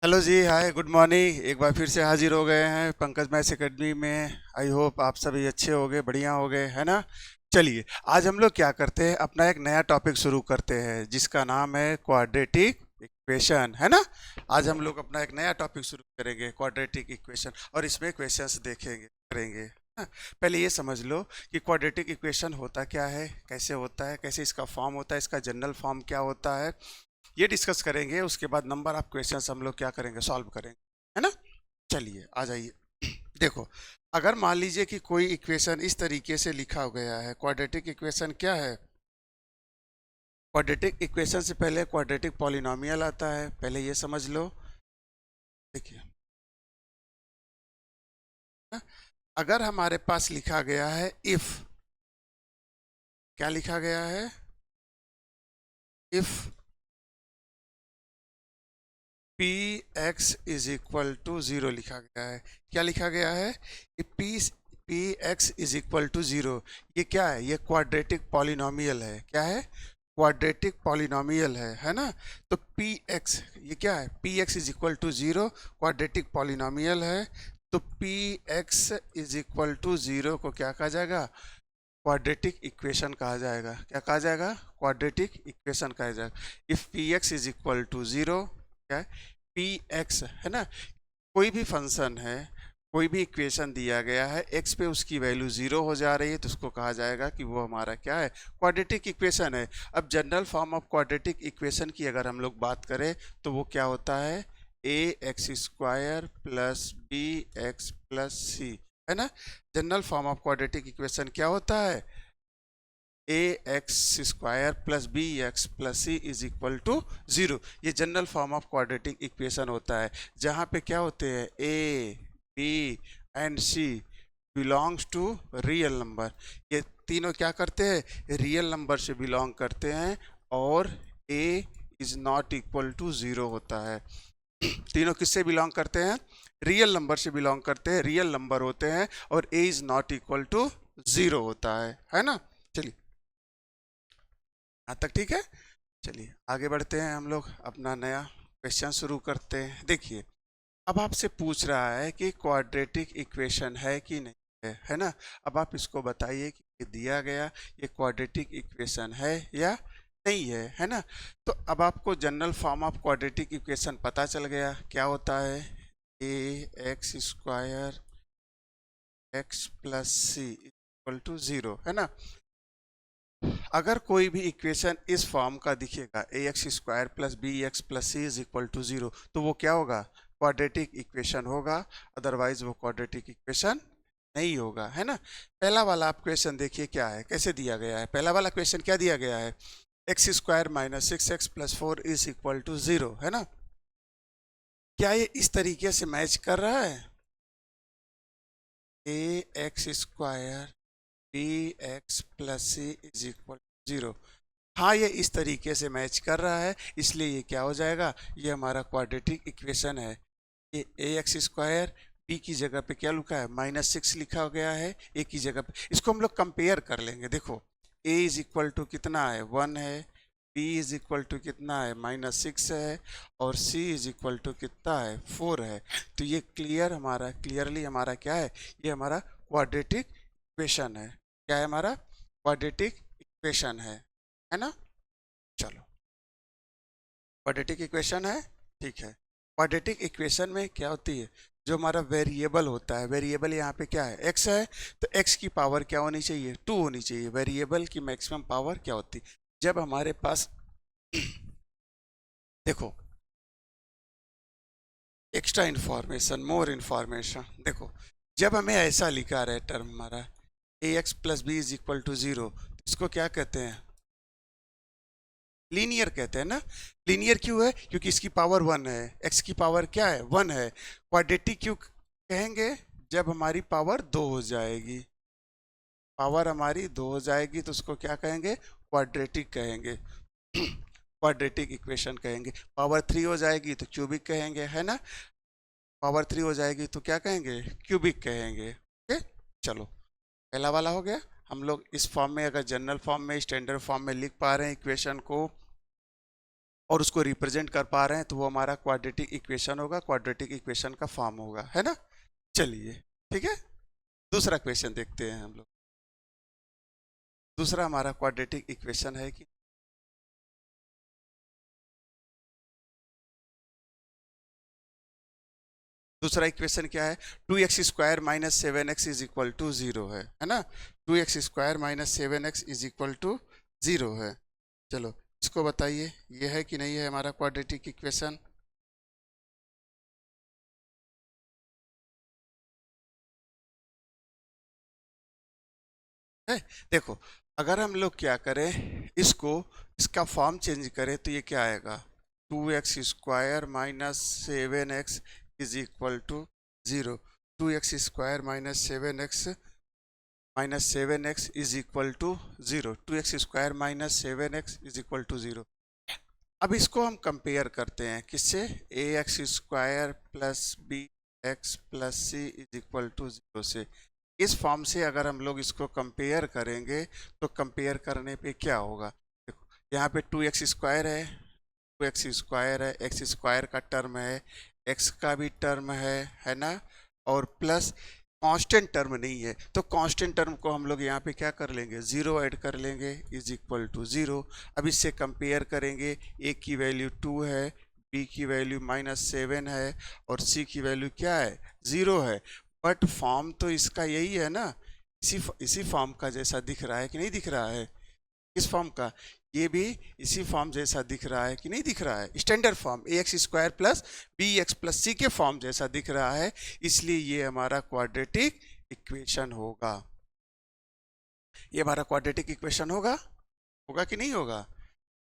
Hello जी, हाय, good morning. एक बार फिर से हाजिर हो गए हैं पंकज मैथ्स एकेडमी में। आई होप आप सभी अच्छे होंगे, बढ़िया होंगे, है ना। चलिए, आज हम लोग क्या करते हैं, अपना एक नया टॉपिक शुरू करते हैं जिसका नाम है क्वाड्रेटिक इक्वेशन, है ना। आज हम लोग अपना एक नया टॉपिक शुरू करेंगे, क्वाड्रेटिक इक्वेशन, और इसमें क्वेश्चंस देखेंगे, करेंगे। हाँ, पहले ये समझ लो कि क्वाड्रेटिक इक्वेशन होता क्या है, कैसे होता है, कैसे इसका फॉर्म होता है, इसका जनरल फॉर्म क्या होता है, ये डिस्कस करेंगे। उसके बाद नंबर ऑफ क्वेश्चंस हम लोग क्या करेंगे, सॉल्व करेंगे, है ना। चलिए आ जाइए। देखो, अगर मान लीजिए कि कोई इक्वेशन इस तरीके से लिखा गया है, क्वाड्रेटिक इक्वेशन क्या है। क्वाड्रेटिक इक्वेशन से पहले क्वाड्रेटिक पॉलिनोमियल आता है, पहले ये समझ लो। देखिए, हाँ, अगर हमारे पास लिखा गया है इफ, क्या लिखा गया है, if P X is equal to zero लिखा गया है। क्या लिखा गया है कि P X is equal to zero. ये क्या है, ये क्वाड्रेटिक पॉलिनोमियल है। क्या है, क्वाड्रेटिक पॉलिनोमियल है ना। तो पी एक्स, ये क्या है, P X is equal to zero, quadratic polynomial है। तो P X is equal to zero को क्या कहा जाएगा, क्वाड्रेटिक इक्वेशन कहा जाएगा। क्या कहा जाएगा, क्वाड्रेटिक इक्वेशन कहा जाएगा। If P X is equal to zero, क्या है, पी एक्स, है ना। कोई भी फंक्शन है, कोई भी इक्वेशन दिया गया है, एक्स पे उसकी वैल्यू जीरो हो जा रही है, तो उसको कहा जाएगा कि वो हमारा क्या है, क्वाड्रेटिक इक्वेशन है। अब general form of quadratic equation की अगर हम लोग बात करें तो वो क्या होता है, A X square plus B x plus C, है ना। General form of quadratic equation क्या होता है, A X square plus B x plus C is equal to zero. ये general form of quadratic equation होता है, जहाँ पे क्या होते हैं, A B and C belongs to real number. ये तीनों क्या करते हैं, रियल नंबर से बिलोंग करते हैं, और A is not equal to zero होता है। तीनों किससे बिलोंग करते हैं, रियल नंबर से बिलोंग करते हैं, रियल नंबर होते हैं, और A is not equal to zero होता है ना। चलिए, यहाँ तक ठीक है। चलिए आगे बढ़ते हैं, हम लोग अपना नया क्वेश्चन शुरू करते हैं। देखिए, अब आपसे पूछ रहा है कि क्वाड्रेटिक इक्वेशन है कि नहीं है ना। अब आप इसको बताइए कि ये दिया गया, ये क्वाड्रेटिक इक्वेशन है या नहीं है ना। तो अब आपको general form of quadratic equation पता चल गया, क्या होता है, A X square X plus C equal to zero, है ना। अगर कोई भी इक्वेशन इस फॉर्म का दिखेगा, A X square plus B x plus C is equal to zero, तो वो क्या होगा, क्वाड्रेटिक इक्वेशन होगा। अदरवाइज वो क्वाड्रेटिक इक्वेशन नहीं होगा, है ना। पहला वाला आप क्वेश्चन देखिए क्या है, कैसे दिया गया है। पहला वाला क्वेश्चन क्या दिया गया है, x square minus six X plus four is equal to zero, है ना। क्या ये इस तरीके से मैच कर रहा है, A X square B x plus C is equal zero. हाँ, ये इस तरीके से मैच कर रहा है, इसलिए ये क्या हो जाएगा, ये हमारा क्वाड्रेटिक इक्वेशन है। ये ए एक्स स्क्वायर, बी की जगह पे क्या लिखा है, माइनस सिक्स लिखा गया है, ए की जगह पे। इसको हम लोग कंपेयर कर लेंगे। देखो, ए इज इक्वल टू कितना है, वन है, बी इज इक्वल टू कितना है, माइनस सिक्स है, और सी इज इक्वल टू कितना है, फोर है। तो ये क्लियरली हमारा क्या है, ये हमारा क्वाड्रेटिक इक्वेशन है। क्या है, हमारा क्वाड्रेटिक इक्वेशन है ना। चलो, क्वाड्रेटिक इक्वेशन है, ठीक है। क्वाड्रेटिक इक्वेशन में क्या होती है, जो हमारा वेरिएबल होता है, वेरिएबल यहाँ पे क्या है, एक्स है, तो एक्स की पावर क्या होनी चाहिए, टू होनी चाहिए। वेरिएबल की मैक्सिमम पावर क्या होती है, जब हमारे पास देखो, एक्स्ट्रा इंफॉर्मेशन, मोर इंफॉर्मेशन। देखो, जब हमें ऐसा लिखा रहे टर्म हमारा A X plus B is equal to zero, इसको क्या कहते हैं, लीनियर कहते हैं ना। लीनियर क्यों है, क्योंकि इसकी पावर वन है, एक्स की पावर क्या है, वन है। क्वाड्रेटिक क्यों कहेंगे, जब हमारी पावर दो हो जाएगी, पावर हमारी दो हो जाएगी तो उसको क्या कहेंगे, क्वाड्रेटिक कहेंगे, क्वाड्रेटिक इक्वेशन कहेंगे। पावर थ्री हो जाएगी तो क्यूबिक कहेंगे, है ना। पावर थ्री हो जाएगी तो क्या कहेंगे, क्यूबिक कहेंगे। ओके, चलो, पहला वाला हो गया। हम लोग इस फॉर्म में, अगर जनरल फॉर्म में, स्टैंडर्ड फॉर्म में लिख पा रहे हैं इक्वेशन को, और उसको रिप्रेजेंट कर पा रहे हैं तो वो हमारा क्वाड्रेटिक इक्वेशन होगा, क्वाड्रेटिक इक्वेशन का फॉर्म होगा, है ना। चलिए ठीक है, दूसरा क्वेश्चन देखते हैं हम लोग। दूसरा हमारा क्वाड्रेटिक इक्वेशन है कि दूसरा इक्वेशन क्या है, 2x² minus 7x is equal to 0 है ना। 2x² minus 7x is equal to 0 है। चलो इसको बताइए, ये है कि नहीं है हमारा क्वाड्रेटिक इक्वेशन। है। देखो अगर हम लोग क्या करें, इसको इसका फॉर्म चेंज करें तो ये क्या आएगा, 2x² minus 7x is equal to 0। 2x² minus 7x is equal to 0। 2x² minus 7x is equal to 0। अब इसको हम कंपेयर करते हैं किससे, ax² plus B x plus C is equal to 0 से। इस फॉर्म से अगर हम लोग इसको कंपेयर करेंगे तो कंपेयर करने पे क्या होगा, देखो यहाँ पे 2x² है, एक्स स्क्वायर का टर्म है, एक्स का भी टर्म है ना, और प्लस कांस्टेंट टर्म नहीं है तो कांस्टेंट टर्म को हम लोग यहाँ पे क्या कर लेंगे, 0 ऐड कर लेंगे इज इक्वल टू 0। अब इससे कंपेयर करेंगे, ए की वैल्यू 2 है, बी की वैल्यू -7 है और सी की वैल्यू क्या है, 0 है। बट फॉर्म तो इसका यही है ना, इसी फॉर्म का जैसा दिख रहा है कि नहीं दिख रहा है, इस फॉर्म का, ये भी इसी फॉर्म जैसा दिख रहा है कि नहीं दिख रहा है, standard form ax² plus B x plus C के फॉर्म जैसा दिख रहा है, इसलिए ये हमारा क्वाड्रेटिक इक्वेशन होगा। ये हमारा क्वाड्रेटिक इक्वेशन होगा, होगा कि नहीं होगा,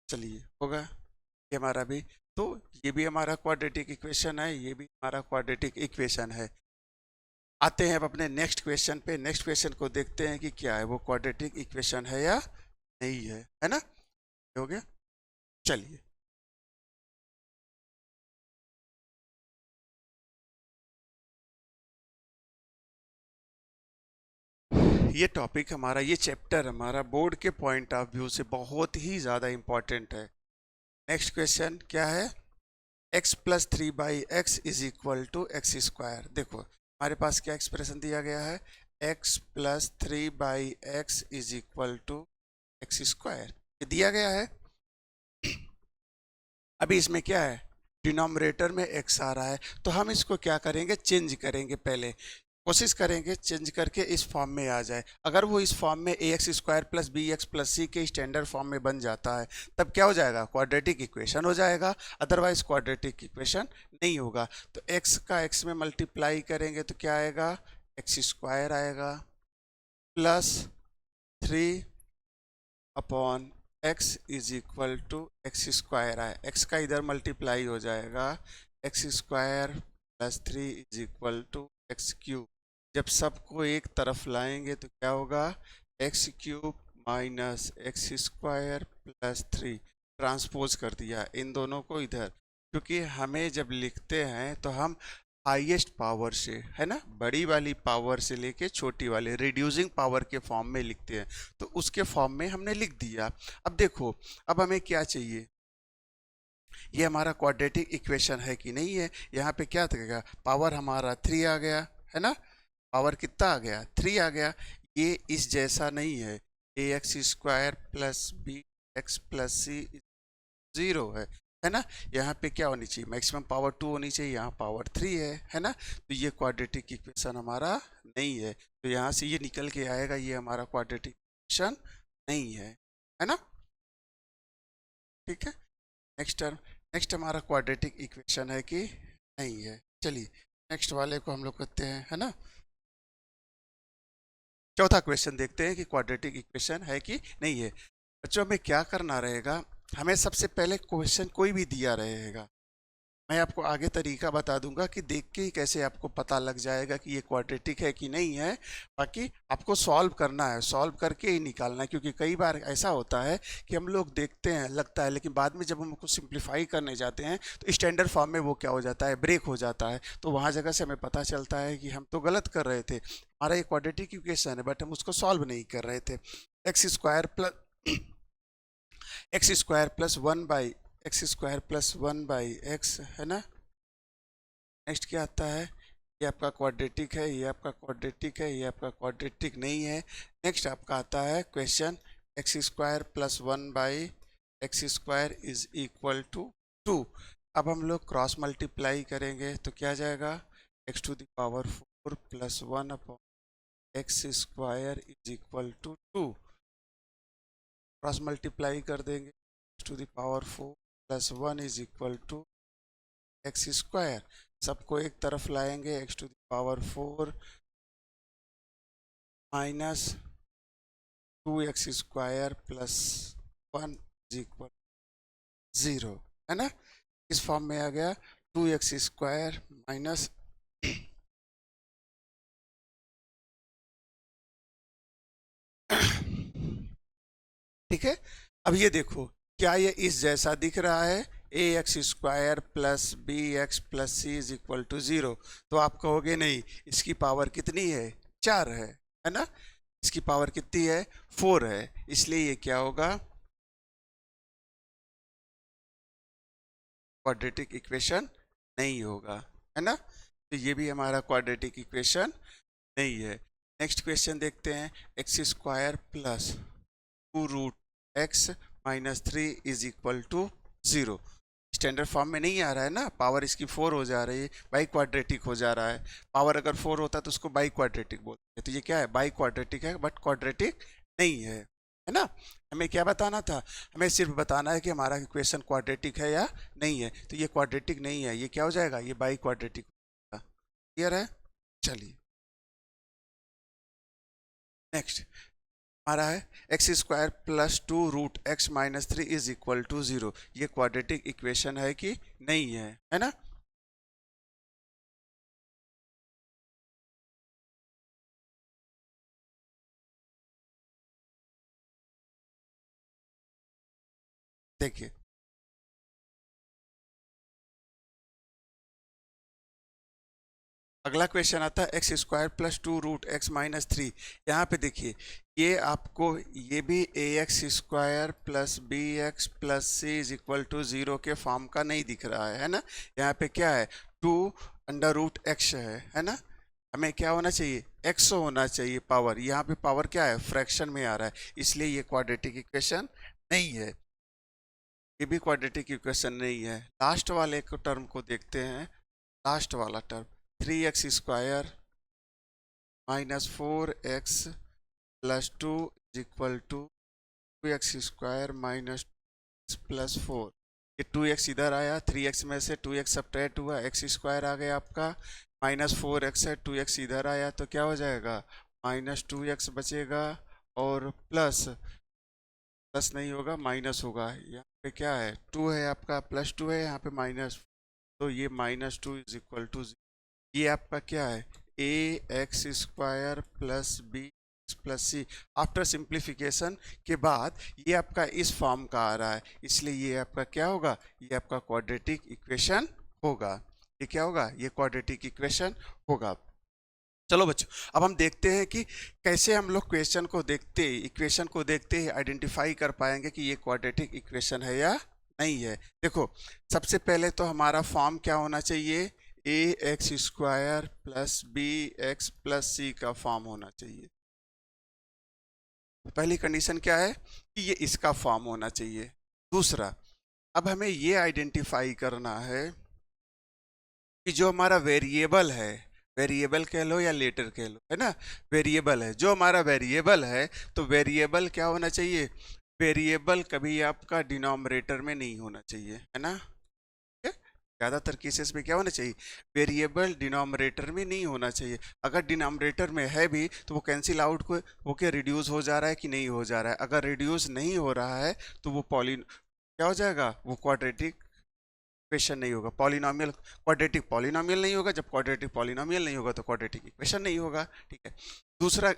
चलिए होगा ये हमारा भी। तो ये भी हमारा क्वाड्रेटिक इक्वेशन है, ये भी हमारा क्वाड्रेटिक इक्वेशन है। आते हैं अब अपने नेक्स्ट क्वेश्चन पे। नेक्स्ट क्वेश्चन को देखते हैं कि क्या है, वो क्वाड्रेटिक इक्वेशन है या नहीं है ना। हो गया, चलिए ये टॉपिक हमारा, ये चैप्टर हमारा बोर्ड के पॉइंट ऑफ व्यू से बहुत ही ज़्यादा इंपॉर्टेंट है। नेक्स्ट क्वेश्चन क्या है, x plus 3/x is equal to x²। देखो हमारे पास क्या एक्सप्रेशन दिया गया है, x plus 3/x is equal to x², ये दिया गया है। अभी इसमें क्या है, डिनोमिनेटर में x आ रहा है तो हम इसको क्या करेंगे, चेंज करेंगे, पहले कोशिश करेंगे चेंज करके इस फॉर्म में आ जाए। अगर वो इस फॉर्म में ax² plus B x plus C के स्टैंडर्ड फॉर्म में बन जाता है तब क्या हो जाएगा, क्वाड्रेटिक इक्वेशन हो जाएगा। अदरवाइज क्वाड्रेटिक इक्वेशन नहीं होगा। तो x का x में मल्टीप्लाई करेंगे तो क्या आएगा, x² आएगा plus 3 x is equal to x² है, x का इधर मल्टीप्लाई हो जाएगा, x² plus 3 is equal to x³। जब सबको एक तरफ लाएंगे तो क्या होगा, x³ minus x² plus 3, transpose कर दिया इन दोनों को इधर, क्योंकि हमें जब लिखते हैं तो हम हाईएस्ट पावर से, है ना, बड़ी वाली पावर से लेके छोटी वाले रिड्यूसिंग पावर के फॉर्म में लिखते हैं, तो उसके फॉर्म में हमने लिख दिया। अब देखो अब हमें क्या चाहिए, ये हमारा क्वाड्रेटिक इक्वेशन है कि नहीं है। यहाँ पे क्या देगा, पावर हमारा 3 आ गया, है ना, पावर कितना आ गया, 3 आ गया। ये इस जैसा नहीं है, ax² plus B x plus C 0 है ना। यहाँ पे क्या होनी चाहिए, मैक्सिमम पावर 2 होनी चाहिए, यहाँ पावर 3 है ना। तो ये क्वाड्रेटिक इक्वेशन हमारा नहीं है, तो यहाँ से ये निकल के आएगा, ये हमारा क्वाड्रेटिक इक्वेशन नहीं है ना। ठीक है, नेक्स्ट टर्म, नेक्स्ट हमारा क्वाड्रेटिक इक्वेशन है कि नहीं है। चलिए नेक्स्ट वाले को हम लोग करते हैं, है ना। चौथा क्वेश्चन देखते हैं कि क्वाड्रेटिक इक्वेशन है कि नहीं है। बच्चों हमें क्या करना रहेगा, हमें सबसे पहले क्वेश्चन कोई भी दिया रहेगा, मैं आपको आगे तरीका बता दूंगा कि देख के ही कैसे आपको पता लग जाएगा कि ये क्वाड्रेटिक है कि नहीं है। बाकी आपको सॉल्व करना है, सॉल्व करके ही निकालना है, क्योंकि कई बार ऐसा होता है कि हम लोग देखते हैं लगता है, लेकिन बाद में जब हम उसको सिंप्लीफाई करने जाते हैं तो स्टैंडर्ड फॉर्म में वो क्या हो जाता है, ब्रेक हो जाता है। तो वहाँ जगह से हमें पता चलता है कि हम तो गलत कर रहे थे, हमारा ये क्वाड्रेटिक इक्वेशन है बट हम उसको सॉल्व नहीं कर रहे थे। x² plus 1/, x square plus 1/x है ना। नेक्स्ट क्या आता है, ये आपका क्वाड्रेटिक है, ये आपका क्वाड्रेटिक है, ये आपका क्वाड्रेटिक नहीं है। नेक्स्ट आपका आता है question X square plus 1/x square is equal to 2। अब हम लोग क्रॉस मल्टीप्लाई करेंगे तो क्या जाएगा, x to the power 4 plus 1 upon x square is equal to 2। Cross multiply कर देंगे, x to the power 4 plus 1 is equal to x square. सबको एक तरफ लाएंगे, x to the power 4 minus 2x square plus 1 is equal 0 है ना। इस form में आ गया 2x स्क्वायर माइनस ठीक है। अब ये देखो, क्या ये इस जैसा दिख रहा है, A X square plus B x plus C is equal to 0। तो आप कहोगे नहीं, इसकी पावर कितनी है, 4 है ना। इसकी पावर कितनी है, 4 है, इसलिए ये क्या होगा, क्वाड्रेटिक इक्वेशन नहीं होगा, है ना। तो ये भी हमारा क्वाड्रेटिक इक्वेशन नहीं है। नेक्स्ट क्वेश्चन देखते हैं, x square plus 2√x minus 3 is equal to 0। Standard form में नहीं आ रहा है ना, पावर इसकी 4 हो जा रही है, बाई क्वाड्रेटिक हो जा रहा है। पावर अगर 4 होता तो उसको बाई क्वाड्रेटिक बोलते हैं। तो ये क्या है, बाई क्वाड्रेटिक है बट क्वाड्रेटिक नहीं है ना। हमें क्या बताना था, हमें सिर्फ बताना है कि हमारा इक्वेशन क्वाड्रेटिक है या नहीं है। तो ये क्वाड्रेटिक नहीं है, ये क्या हो जाएगा, ये बाई क्वाड्रेटिक होगा। क्लियर है। चलिए नेक्स्ट हमारा है x square plus 2√x minus 3 is equal to 0। ये क्वाड्रेटिक इक्वेशन है कि नहीं है ना। देखिए अगला क्वेश्चन आता है x square plus 2√x minus 3। यहाँ पे देखिए, ये आपको ये भी A X square plus B x plus C is equal to 0 के फॉर्म का नहीं दिख रहा है ना। यहाँ पे क्या है, 2√x है ना। हमें क्या होना चाहिए, x होना चाहिए पावर। यहाँ पे पावर क्या है, फ्रैक्शन में आ रहा है, इसलिए ये क्वाड्रेटिक इक्वेशन नहीं है। ये भी क्वाड्रेटिक इक्वेशन नहीं है। लास्ट वाले टर्म को देखते हैं, लास्ट वाला term 3x square minus 4x plus 2 is equal to 2x square minus plus 4। ये 2x इधर आया, 3x में से 2x सब्ट्रैक्ट हुआ, x स्क्वायर आ गया आपका, माइनस 4x है, 2x इधर आया तो क्या हो जाएगा, माइनस 2x बचेगा और प्लस प्लस नहीं होगा, माइनस होगा। यहाँ पे क्या है, 2 है आपका, प्लस 2 है, यहाँ पे माइनस, तो ये माइनस 2 इज इक्वल टू, ये आपका क्या है, A X square plus B plus C. After simplification के बाद ये आपका इस फॉर्म का आ रहा है, इसलिए ये आपका क्या होगा, ये आपका क्वाड्रेटिक इक्वेशन होगा। ये क्या होगा, ये क्वाड्रेटिक इक्वेशन होगा। चलो बच्चों, अब हम देखते हैं कि कैसे हम लोग क्वेश्चन को देखते, इक्वेशन को देखते ही आइडेंटिफाई कर पाएंगे कि ये क्वाड्रेटिक इक्वेशन है या नहीं है। देखो सबसे पहले तो हमारा फॉर्म क्या होना चाहिए, A X square plus B x plus C का फॉर्म होना चाहिए। पहली कंडीशन क्या है कि ये इसका फॉर्म होना चाहिए। दूसरा, अब हमें ये आइडेंटिफाई करना है कि जो हमारा वेरिएबल है, वेरिएबल कह लो या लेटर कह लो, है ना, वेरिएबल है, जो हमारा वेरिएबल है, तो वेरिएबल क्या होना चाहिए, वेरिएबल कभी आपका डिनोमिनेटर में नहीं होना चाहिए, है ना। ज़्यादातर केसेस में क्या होना चाहिए, वेरिएबल डिनोमिनेटर में नहीं होना चाहिए। अगर डिनोमिनेटर में है भी तो वो कैंसिल आउट को होके रिड्यूस हो जा रहा है कि नहीं हो जा रहा है। अगर रिड्यूस नहीं हो रहा है तो वो क्या हो जाएगा, वो क्वाड्रेटिक इक्वेशन नहीं होगा। पॉलिनोमियल क्वाड्रेटिक पॉलिनोमियल नहीं होगा, जब क्वाड्रेटिक पॉलिनोमियल नहीं होगा तो क्वाड्रेटिक इक्वेशन नहीं होगा। ठीक है।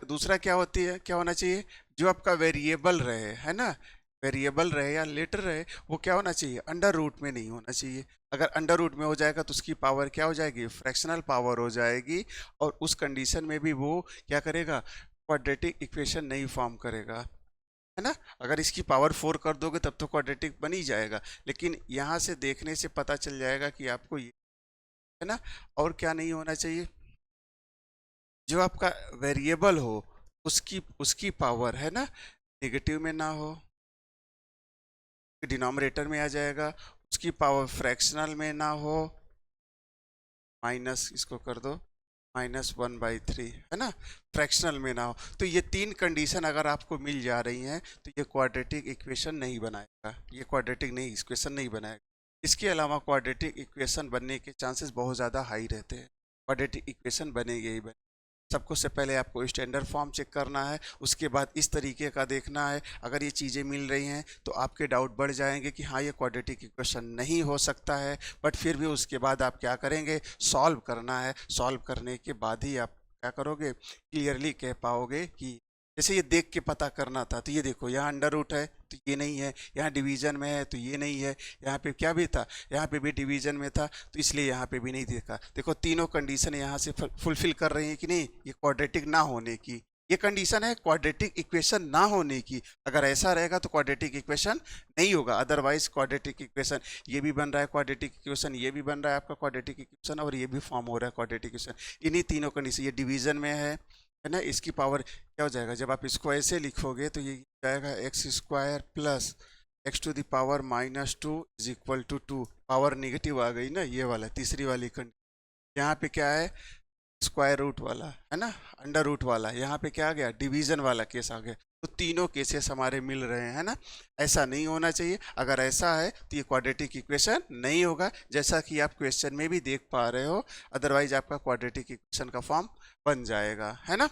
दूसरा क्या होती है, क्या होना चाहिए, जो आपका वेरिएबल रहे, है ना, वेरिएबल रहे या लेटर रहे, वो क्या होना चाहिए, अंडर रूट में नहीं होना चाहिए। अगर अंडर रूट में हो जाएगा तो उसकी पावर क्या हो जाएगी, फ्रैक्शनल पावर हो जाएगी, और उस कंडीशन में भी वो क्या करेगा, क्वाड्रेटिक इक्वेशन नहीं फॉर्म करेगा, है ना। अगर इसकी पावर 4 कर दोगे तब तो क्वाड्रेटिक बन ही जाएगा, लेकिन यहाँ से देखने से पता चल जाएगा कि आपको ये, है ना। और क्या नहीं होना चाहिए, जो आपका वेरिएबल हो उसकी उसकी पावर, है ना, नेगेटिव में ना हो, डिनोमिनेटर में आ जाएगा, उसकी पावर फ्रैक्शनल में ना हो, माइनस इसको कर दो -1/3, है ना, फ्रैक्शनल में ना हो। तो ये तीन कंडीशन अगर आपको मिल जा रही हैं तो ये क्वाड्रेटिक इक्वेशन नहीं बनाएगा, ये क्वाड्रेटिक नहीं इक्वेशन नहीं बनाएगा। इसके अलावा क्वाड्रेटिक इक्वेशन बनने के चांसेस बहुत ज़्यादा हाई रहते हैं, क्वाड्रेटिक इक्वेशन बनेगी ही बने। सबको से पहले आपको स्टैंडर्ड फॉर्म चेक करना है, उसके बाद इस तरीके का देखना है। अगर ये चीज़ें मिल रही हैं तो आपके डाउट बढ़ जाएंगे कि हाँ ये क्वाड्रेटिक इक्वेशन नहीं हो सकता है, बट फिर भी उसके बाद आप क्या करेंगे, सॉल्व करना है। सॉल्व करने के बाद ही आप क्या करोगे, क्लियरली कह पाओगे कि जैसे ये देख के पता करना था, तो ये देखो यहाँ अंडर रूट है तो ये नहीं है, यहाँ डिवीजन में है तो ये नहीं है, यहाँ पे क्या भी था, यहाँ पे भी डिवीजन में था तो इसलिए यहाँ पे भी नहीं देखा। देखो तीनों कंडीशन यहाँ से फुलफिल कर रही है कि नहीं, ये क्वाड्रेटिक ना होने की, ये कंडीशन है क्वाड्रेटिक इक्वेशन ना होने की। अगर ऐसा रहेगा तो क्वाड्रेटिक इक्वेशन नहीं होगा, अदरवाइज क्वाड्रेटिक इक्वेशन ये भी बन रहा है, क्वाड्रेटिक इक्वेशन ये भी बन रहा है आपका क्वाड्रेटिक इक्वेशन, और ये भी फॉर्म हो रहा है क्वाड्रेटिक इक्वेशन। इन्हीं तीनों कंडीशन, ये डिवीजन में है ना, इसकी पावर क्या हो जाएगा, जब आप इसको ऐसे लिखोगे तो ये जाएगा x² plus x⁻² -2 is equal to 2। Power negative आ गई ना, ये वाला तीसरी वाली कंडीशन। यहाँ पे क्या है, स्क्वायर रूट वाला, है ना, अंडर रूट वाला, यहाँ पे क्या आ गया, डिवीजन वाला केस आ गया। तो तीनों केसेस हमारे मिल रहे हैं ना, ऐसा नहीं होना चाहिए। अगर ऐसा है तो ये क्वाड्रेटिक इक्वेशन नहीं होगा, जैसा कि आप क्वेश्चन में भी देख पा रहे हो। अदरवाइज आपका क्वाड्रेटिक इक्वेशन का फॉर्म बन जाएगा, है ना।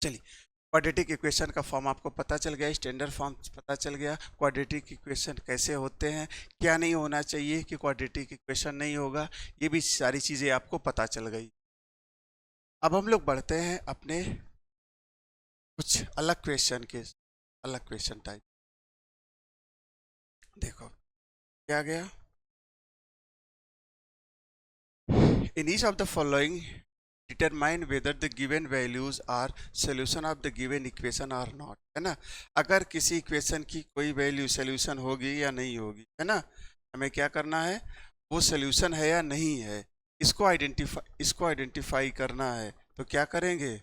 चलिए, क्वाड्रेटिक इक्वेशन का फॉर्म आपको पता चल गया, स्टैंडर्ड फॉर्म पता चल गया, क्वाड्रेटिक इक्वेशन कैसे होते हैं, क्या नहीं होना चाहिए कि क्वाड्रेटिक इक्वेशन नहीं होगा, ये भी सारी चीज़ें आपको पता चल गई। अब हम लोग बढ़ते हैं अपने कुछ अलग क्वेश्चन के, अलग क्वेश्चन टाइप। देखो क्या गया, in each of the following determine whether the given values are solution of the given equation or not, है ना। अगर किसी इक्वेशन की कोई वैल्यू सोल्यूशन होगी या नहीं होगी, है ना, हमें क्या करना है, वो सोल्यूशन है या नहीं है, इसको आइडेंटिफाई करना है। तो क्या करेंगे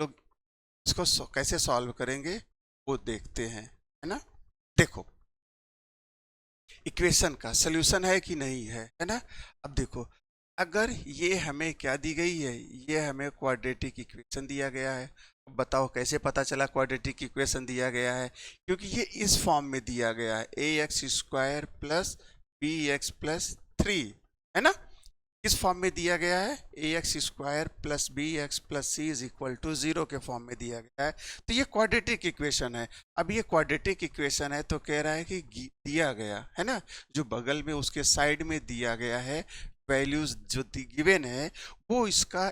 लोग, इसको कैसे सॉल्व करेंगे वो देखते हैं, है ना। देखो इक्वेशन का सोल्यूशन है कि नहीं है ना। अब देखो, अगर ये हमें क्या दी गई है, ये हमें क्वाड्रेटिक इक्वेशन दिया गया है। अब बताओ कैसे पता चला क्वाड्रेटिक इक्वेशन दिया गया है, क्योंकि ये इस फॉर्म में दिया गया है, ax² प्लस bx+3, है ना, किस फॉर्म में दिया गया है, ax² plus bx plus c is equal to 0 के फॉर्म में दिया गया है। तो ये क्वाड्रेटिक इक्वेशन है। अब ये क्वाड्रेटिक इक्वेशन है तो कह रहा है कि दिया गया है ना, जो बगल में उसके साइड में दिया गया है वैल्यूज जो गिवन है, वो इसका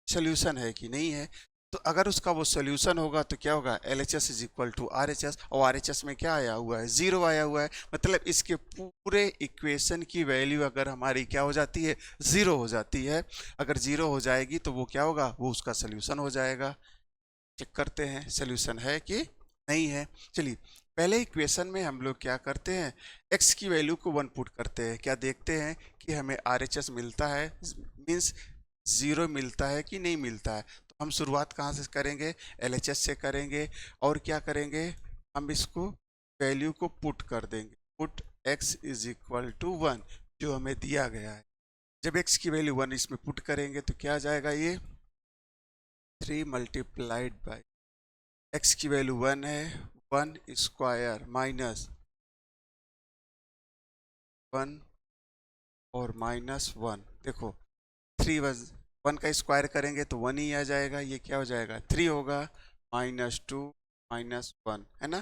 सोल्यूशन है कि नहीं है। तो अगर उसका वो सोल्यूशन होगा तो क्या होगा, LHS is equal to RHS, और RHS में क्या आया हुआ है, 0 आया हुआ है। मतलब इसके पूरे इक्वेशन की वैल्यू अगर हमारी क्या हो जाती है, 0 हो जाती है। अगर 0 हो जाएगी तो वो क्या होगा, वो उसका सोल्यूशन हो जाएगा। चेक करते हैं सोल्यूशन है कि नहीं है। चलिए, पहले इक्वेशन में हम लोग क्या करते हैं, x की वैल्यू को 1 पुट करते हैं, क्या देखते हैं कि हमें RHS मिलता है, मीन्स 0 मिलता है कि नहीं मिलता है। तो हम शुरुआत कहाँ से करेंगे, LHS से करेंगे, और क्या करेंगे, हम इसको वैल्यू को पुट कर देंगे, put x is equal to 1 जो हमें दिया गया है। जब x की वैल्यू 1 इसमें पुट करेंगे तो क्या आ जाएगा, ये 3 मल्टीप्लाइड बाई x की वैल्यू 1 है, 1² माइनस 1 और -1। देखो 3 1 का स्क्वायर करेंगे तो 1 ही आ जाएगा, ये क्या हो जाएगा 3 होगा, -2 -1, है ना।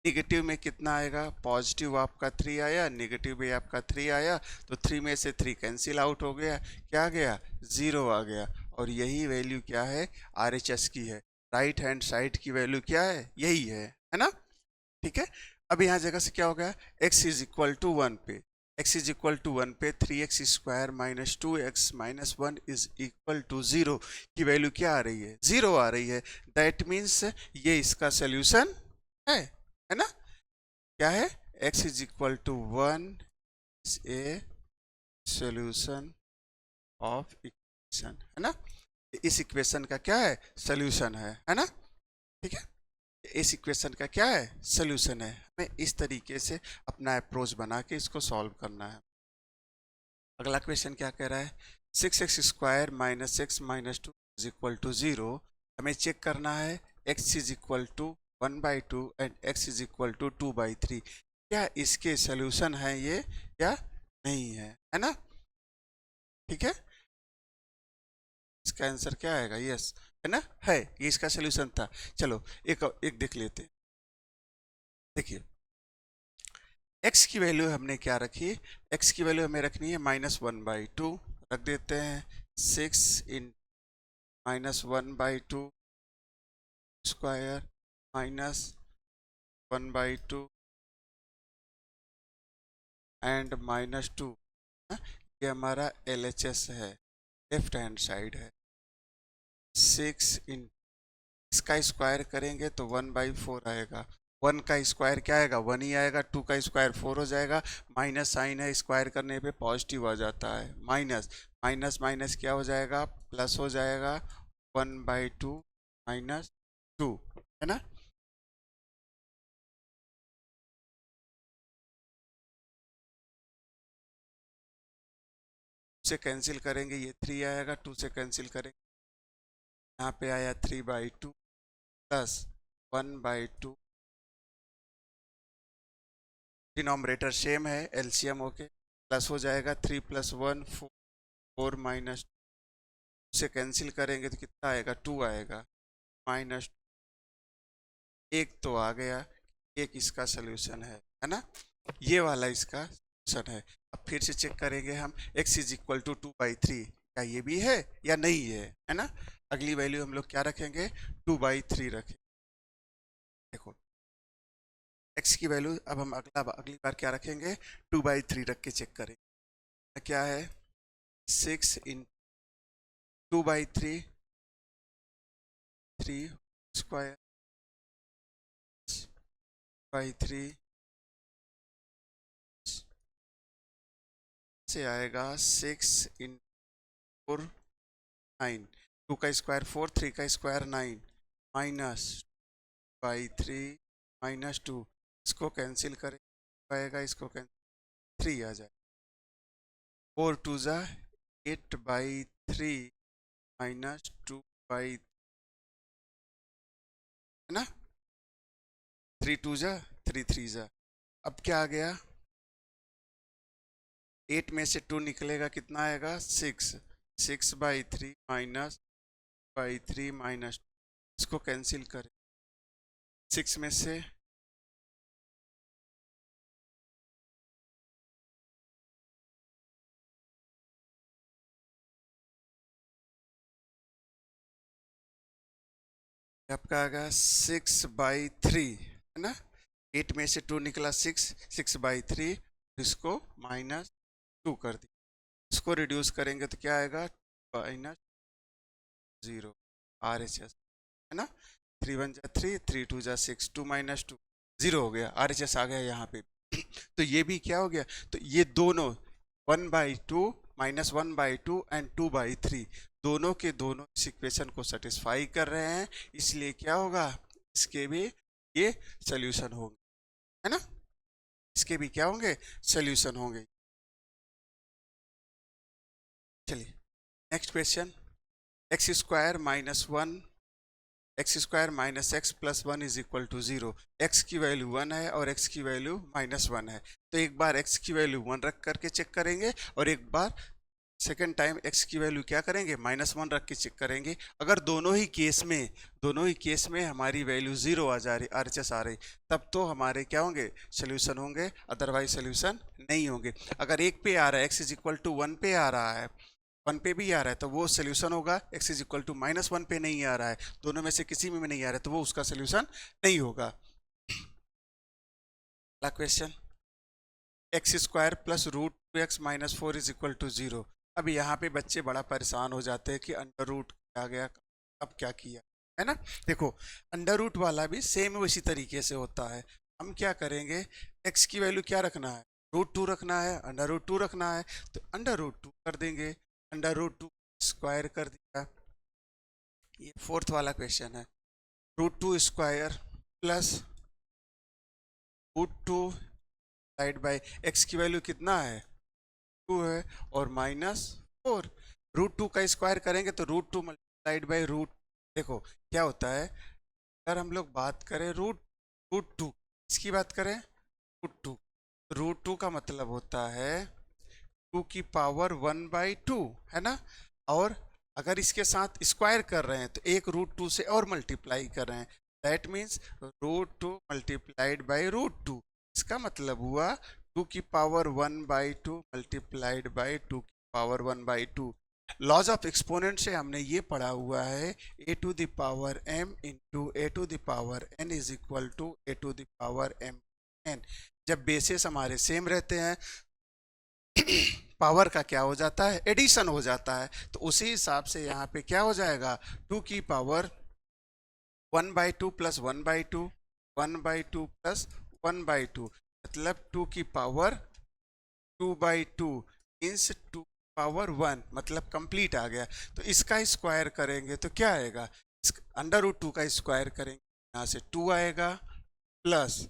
नेगेटिव में कितना आएगा, पॉजिटिव आपका 3 आया, नेगेटिव में आपका 3 आया, तो 3 में से 3 कैंसिल आउट हो गया, क्या आ गया, 0 आ गया। और यही वैल्यू क्या है, RHS की है। राइट हैंड साइड की वैल्यू क्या है, यही है ना। ठीक है, अब यहाँ जगह से क्या हो गया, x इज इक्वल टू 1 पे, x इज इक्वल टू 1 पे 3x² minus 2x minus 1 is equal to 0 की वैल्यू क्या आ रही है, 0 आ रही है। दैट मीन्स ये इसका सोल्यूशन है क्या है, x is equal to 1 is a solution of equation, है ना। इस इक्वेशन का क्या है, सोल्यूशन है ना। ठीक है, इस इक्वेशन का क्या है, सोल्यूशन है। हमें इस तरीके से अपना अप्रोच बना के इसको सॉल्व करना है। अगला क्वेश्चन क्या कह रहा है, 6x² minus x minus two is equal to 0। हमें चेक करना है x is equal to 1/2 and x is equal to 2/3, क्या इसके सोल्यूशन है ये या नहीं है ना। ठीक है, इसका आंसर क्या आएगा, यस, है ना, है, ये इसका सोल्यूशन था। चलो एक एक देख लेते हैं। देखिए x की वैल्यू हमने क्या रखी, x की वैल्यू हमें रखनी है -1/2, रख देते हैं 6 इन -1/2 स्क्वायर -1/2 एंड -2, ये हमारा LHS है, लेफ्ट हैंड साइड है। 6 इन इसका स्क्वायर करेंगे तो 1/4 आएगा, 1 का स्क्वायर क्या आएगा, 1 ही आएगा, 2 का स्क्वायर 4 हो जाएगा, माइनस साइन है, स्क्वायर करने पे पॉजिटिव आ जाता है, माइनस माइनस माइनस क्या हो जाएगा, प्लस हो जाएगा, 1/2 -2, है ना। से कैंसिल करेंगे, ये 3 आएगा, 2 से कैंसिल करेंगे, यहाँ पे आया 3/2 प्लस 1/2, डिनोमिनेटर सेम है, एलसीएम ओके, प्लस हो जाएगा 3 + 1 4 माइनस से कैंसिल करेंगे तो कितना आएगा, 2 आएगा, माइनस एक तो आ गया, एक इसका सोल्यूशन है ना, ये वाला इसका सोल्यूशन है। अब फिर से चेक करेंगे हम, x इज इक्वल टू 2/3, क्या ये भी है या नहीं है ना। अगली वैल्यू हम लोग क्या रखेंगे, 2/3 रखें। देखो x की वैल्यू अब हम अगली बार क्या रखेंगे, 2/3 रख के चेक करेंगे, क्या है 6 इन 2/3 3 स्क्वायर बाई 3 से आएगा 6 इन 4 9, 2 का स्क्वायर 4, 3 का स्क्वायर 9, -/3 -2, इसको कैंसिल करें आएगा, इसको कैंसिल 3 आ जाए, 4 2 जा 8/3 -2/, है ना, 3 2 जा 3 3 जा। अब क्या आ गया, 8 में से 2 निकलेगा, कितना आएगा 6, 6/3 -/3 -2, इसको कैंसिल करें, 6 में से आपका आएगा 6/3, है ना, 8 में से 2 निकला 6, 6/3, इसको -2 कर दिया, इसको रिड्यूस करेंगे तो क्या आएगा, -0 RHS, है ना, 3 1 जा 3, 3 2 जा 6, 2 -2 0 हो गया, RHS आ गया यहाँ पे। तो ये भी क्या हो गया, तो ये दोनों 1/2 -1/2 एंड 2/3 दोनों के दोनों इस इक्वेशन को सेटिस्फाई कर रहे हैं, इसलिए क्या होगा, इसके भी ये सोल्यूशन होंगे, है ना, इसके भी क्या होंगे, सोल्यूशन होंगे। चलिए next question, x² minus x plus 1 is equal to 0, x की वैल्यू 1 है और x की वैल्यू -1 है, तो एक बार x की वैल्यू 1 रख करके चेक करेंगे और एक बार सेकेंड टाइम x की वैल्यू क्या करेंगे, -1 रख के चेक करेंगे। अगर दोनों ही केस में हमारी वैल्यू 0 आ जा रही, RHS आ रही, तब तो हमारे क्या होंगे, सोल्यूशन होंगे, अदरवाइज सोल्यूशन नहीं होंगे। अगर एक पे आ रहा है, x इज इक्वल टू 1 पे आ रहा है, 1 पे भी आ रहा है तो वो सोल्यूशन होगा, x इज इक्वल टू -1 पे नहीं आ रहा है, दोनों में से किसी में नहीं आ रहा है तो वो उसका सोल्यूशन नहीं होगा। अगला question, x² plus √2x minus 4 is equal to 0। अब यहाँ पे बच्चे बड़ा परेशान हो जाते हैं कि अंडर रूट आ गया, अब क्या किया, है ना। देखो अंडर रूट वाला भी सेम उसी तरीके से होता है, हम क्या करेंगे, x की वैल्यू क्या रखना है, √2 रखना है, √2 रखना है, तो √2 कर देंगे, √2 स्क्वायर कर दिया। ये फोर्थ वाला क्वेश्चन है, √2 square plus √2 divide by x की वैल्यू कितना है, 2 है, और -4। √2 का स्क्वायर करेंगे तो √2 मल्टीप्लाइड बाई देखो क्या होता है, अगर हम लोग बात करें √2 इसकी बात करें, √2 का मतलब होता है 2 की पावर 1/2, है ना। और अगर इसके साथ स्क्वायर कर रहे हैं तो एक √2 से और मल्टीप्लाई कर रहे हैं, दैट मीन्स √2 मल्टीप्लाइड बाई √2। इसका मतलब हुआ 2 की पावर 1/2 मल्टीप्लाइड बाई 2 की पावर 1/2। लॉज ऑफ एक्सपोनेंट से हमने ये पढ़ा हुआ है a to the power m into a to the power n is equal to a to the power m n। जब बेसिस हमारे सेम रहते हैं पावर का क्या हो जाता है, एडिशन हो जाता है। तो उसी हिसाब से यहाँ पे क्या हो जाएगा, 2 की पावर 1/2 प्लस 1/2, 1/2 प्लस 1/2, मतलब 2 की पावर 2/2 मीन्स 2 पावर 1, मतलब कंप्लीट आ गया। तो इसका स्क्वायर करेंगे तो क्या आएगा, √2 का स्क्वायर करेंगे, यहाँ से 2 आएगा, प्लस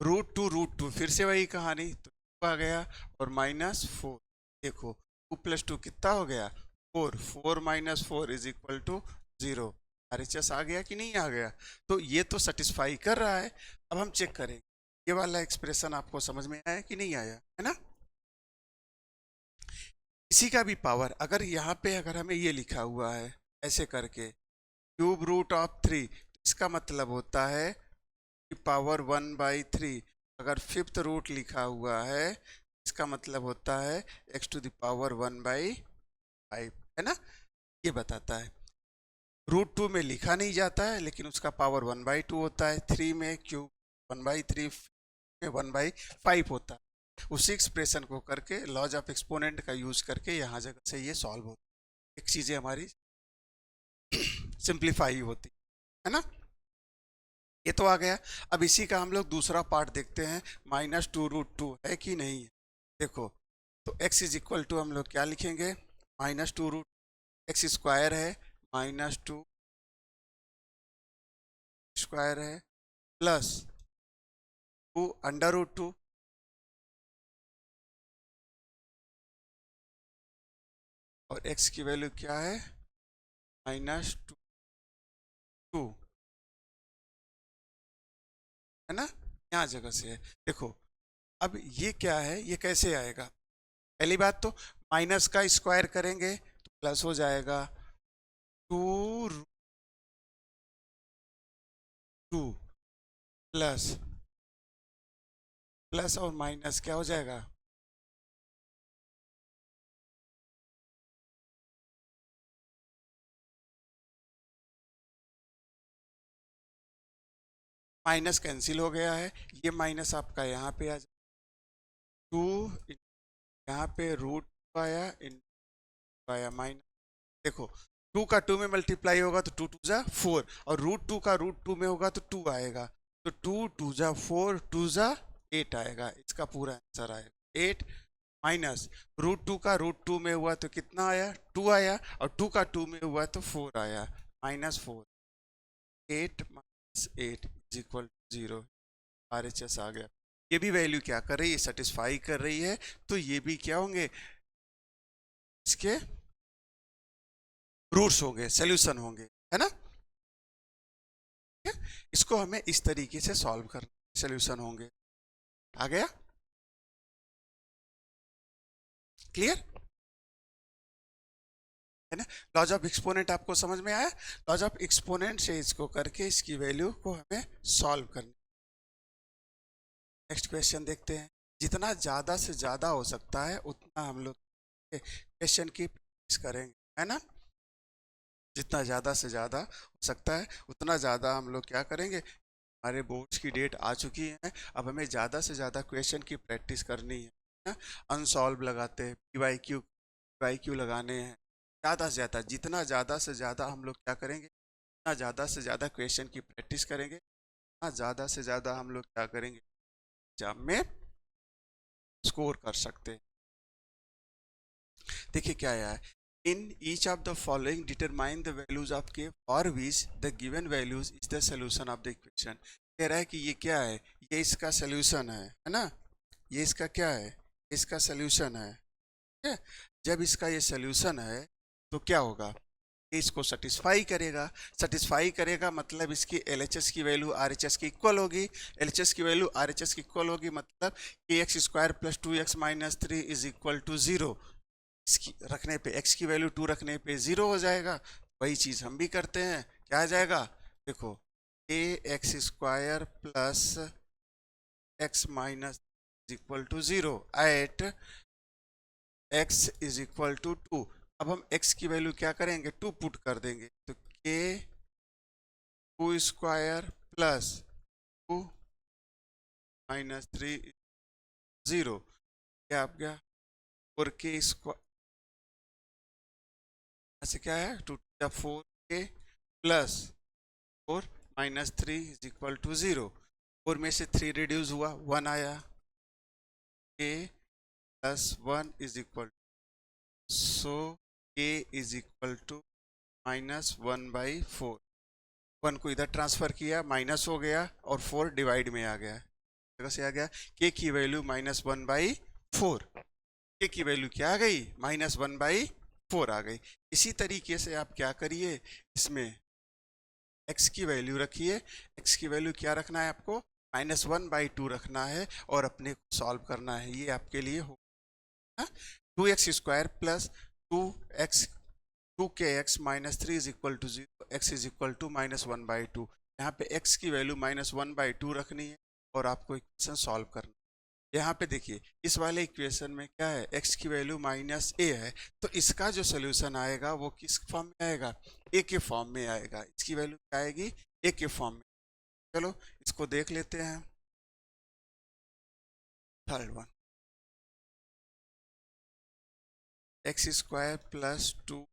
√2 फिर से वही कहानी, तो 2 आ गया, और -4। देखो 2 + 2 कितना हो गया, 4, 4 - 4 इज इक्वल टू 0। RHS आ गया कि नहीं आ गया, तो ये तो सेटिस्फाई कर रहा है। अब हम चेक करें ये वाला एक्सप्रेशन आपको समझ में आया कि नहीं आया, है ना। इसी का भी पावर अगर यहाँ पे अगर हमें ये लिखा हुआ है ऐसे करके √3, तो इसका मतलब होता है कि पावर 1/3। अगर फिफ्थ रूट लिखा हुआ है इसका मतलब होता है x टू द पावर 1/5, है ना। ये बताता है √2 में लिखा नहीं जाता है लेकिन उसका पावर 1/2 होता है, 3 में क्यूब 1/3 में 1/5 होता है। उसी एक्सप्रेशन को करके लॉज ऑफ एक्सपोनेंट का यूज करके यहाँ जगह से ये सॉल्व होता है, एक चीजें हमारी सिंप्लीफाई होती है ना। ये तो आ गया। अब इसी का हम लोग दूसरा पार्ट देखते हैं, -2√2 है कि नहीं है। देखो तो x इज इक्वल टू हम लोग क्या लिखेंगे, -2√x स्क्वायर है, -2 स्क्वायर है, प्लस 2 √2, और x की वैल्यू क्या है, -2, है ना, यहाँ जगह से है। देखो अब ये क्या है, ये कैसे आएगा, पहली बात तो माइनस का स्क्वायर करेंगे तो प्लस हो जाएगा, 2 प्लस प्लस और माइनस क्या हो जाएगा, माइनस कैंसिल हो गया है, ये माइनस आपका यहाँ पे आ जाए, 2 यहाँ पे √2 आया माइनस। देखो 2 का 2 में मल्टीप्लाई होगा तो 2 2 जा 4, और √2 का √2 में होगा तो 2 आएगा, तो 2 2 जा 4, 2 जा 8 आएगा, इसका पूरा आंसर आएगा 8, माइनस √2 का √2 में हुआ तो कितना आया, 2 आया, और 2 का 2 में हुआ तो 4 आया, -4, 8 - 8 इज इक्वल टू 0। RHS आ गया। ये भी वैल्यू क्या कर रही है, सेटिस्फाई कर रही है, तो ये भी क्या होंगे, इसके रूट्स होंगे, सॉल्यूशन होंगे, है ना। इसको हमें इस तरीके से सॉल्व करना, सॉल्यूशन होंगे। आ गया, क्लियर है ना। लॉज ऑफ एक्सपोनेंट आपको समझ में आया, लॉज ऑफ एक्सपोनेंट से इसको करके इसकी वैल्यू को हमें सॉल्व करना। नेक्स्ट क्वेश्चन देखते हैं। जितना ज़्यादा से ज़्यादा हो सकता है उतना हम लोग क्वेश्चन की प्रैक्टिस करेंगे, है ना। जितना ज़्यादा से ज़्यादा हो सकता है उतना ज़्यादा हम लोग क्या करेंगे। हमारे बोर्ड्स की डेट आ चुकी है, अब हमें ज़्यादा से ज़्यादा क्वेश्चन की प्रैक्टिस करनी है ना? अनसॉल्व लगाते हैं, PYQ लगाने हैं, ज़्यादा से ज़्यादा, जितना ज़्यादा से ज़्यादा हम लोग क्या करेंगे, उतना ज़्यादा से ज़्यादा क्वेश्चन की प्रैक्टिस करेंगे, उतना ज़्यादा से ज़्यादा हम लोग क्या करेंगे, एग्जाम में स्कोर कर सकते हैं। देखिए क्या है, in each of the following determine the values of K for which the given values is the solution of the equation. कह रहा है कि ये क्या है, ये इसका सोल्यूशन है ना, ये इसका क्या है, इसका सोल्यूशन है, ठीक है। जब इसका ये सोल्यूशन है तो क्या होगा, ये इसको सेटिस्फाई करेगा। सेटिस्फाई करेगा मतलब इसकी LHS की वैल्यू RHS की इक्वल होगी, LHS की वैल्यू RHS की इक्वल होगी, मतलब कि x square plus 2x minus 3 is equal to 0। इसकी रखने पे x की वैल्यू 2 रखने पे 0 हो जाएगा। वही चीज हम भी करते हैं, क्या आ जाएगा, देखो ax square plus x minus is equal to 0 at x is equal to 2। अब हम x की वैल्यू क्या करेंगे, 2 पुट कर देंगे, तो k 2 स्क्वायर प्लस 2 माइनस 3 0, क्या आप गया, और k स्क्वायर ऐसे क्या है, 2 4 k plus 4 minus 3 is equal to 0। 4 में से 3 रिड्यूस हुआ, 1 आया, k plus 1 is equal, so k is equal to minus 1/4। 1 को इधर ट्रांसफर किया, माइनस हो गया, और 4 डिवाइड में आ गया, जगह से आ गया, k की वैल्यू -1/4। k की वैल्यू क्या आ गई, -1/4 आ गई। इसी तरीके से आप क्या करिए, इसमें x की वैल्यू रखिए, x की वैल्यू क्या रखना है आपको, -1/2 रखना है, और अपने को सॉल्व करना है। ये आपके लिए हो 2x square plus 2kx minus 3 is equal to 0, x is equal to -1/2। यहाँ पे x की वैल्यू -1/2 रखनी है और आपको इक्वेशन सॉल्व करना है। यहाँ पे देखिए इस वाले इक्वेशन में क्या है, x की वैल्यू -a है, तो इसका जो सोल्यूशन आएगा वो किस फॉर्म में आएगा, a के फॉर्म में आएगा। इसकी वैल्यू क्या आएगी, a के फॉर्म में। चलो इसको देख लेते हैं। Third one, x square plus 2,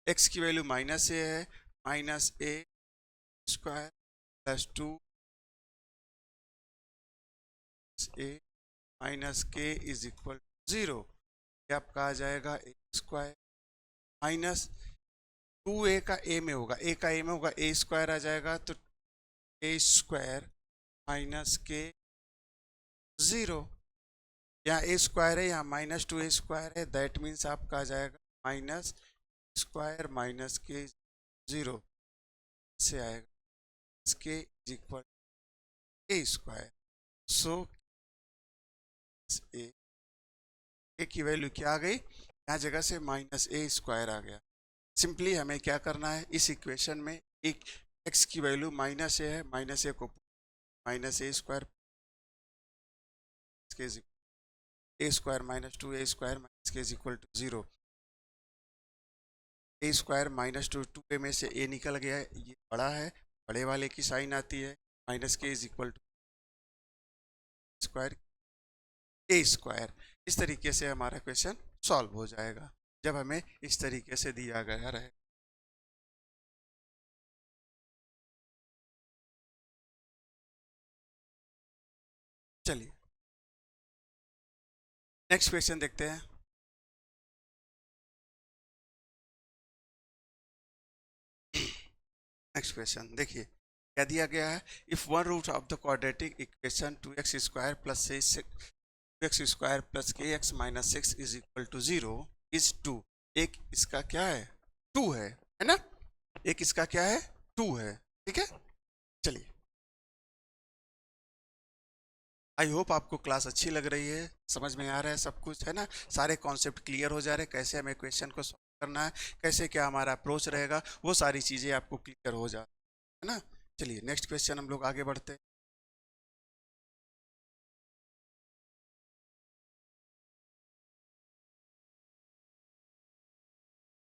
x की वैल्यू -a है, -a square plus 2 a minus k is equal to 0। ये आपका आ जाएगा a स्क्वायर माइनस 2a का a में होगा, a का a में होगा, a स्क्वायर आ जाएगा, तो a स्क्वायर माइनस k 0। यहाँ a स्क्वायर है, यहाँ -2a स्क्वायर है, दैट मीन्स आपका आ जाएगा माइनस स्क्वायर माइनस के 0 से आएगा, k is equal a square. So a की वैल्यू क्या आ गई, यहाँ जगह से -a स्क्वायर आ गया। सिंपली हमें क्या करना है, इस इक्वेशन में एक x की वैल्यू -a है, -a को -a square a square -2a square minus K is equal to 0। a square -2 में से a निकल गया है, ये बड़ा है, बड़े वाले की साइन आती है, -k is equal to square a square. इस तरीके से हमारा क्वेश्चन सॉल्व हो जाएगा जब हमें इस तरीके से दिया गया रहे। चलिए नेक्स्ट क्वेश्चन देखते हैं। नेक्स्ट क्वेश्चन देखिए क्या दिया गया है, if one root of the quadratic equation 2x square plus 2x square plus kx minus 6 is equal to 0 is 2। एक इसका क्या है, 2 है ना, एक इसका क्या है, 2 है, ठीक है। चलिए आई होप आपको क्लास अच्छी लग रही है, समझ में आ रहा है सब कुछ, है ना, सारे कॉन्सेप्ट क्लियर हो जा रहे हैं, कैसे हमें क्वेश्चन को सॉल्व करना है, कैसे क्या हमारा अप्रोच रहेगा, वो सारी चीज़ें आपको क्लियर हो जा, है ना। चलिए नेक्स्ट क्वेश्चन हम लोग आगे बढ़ते हैं।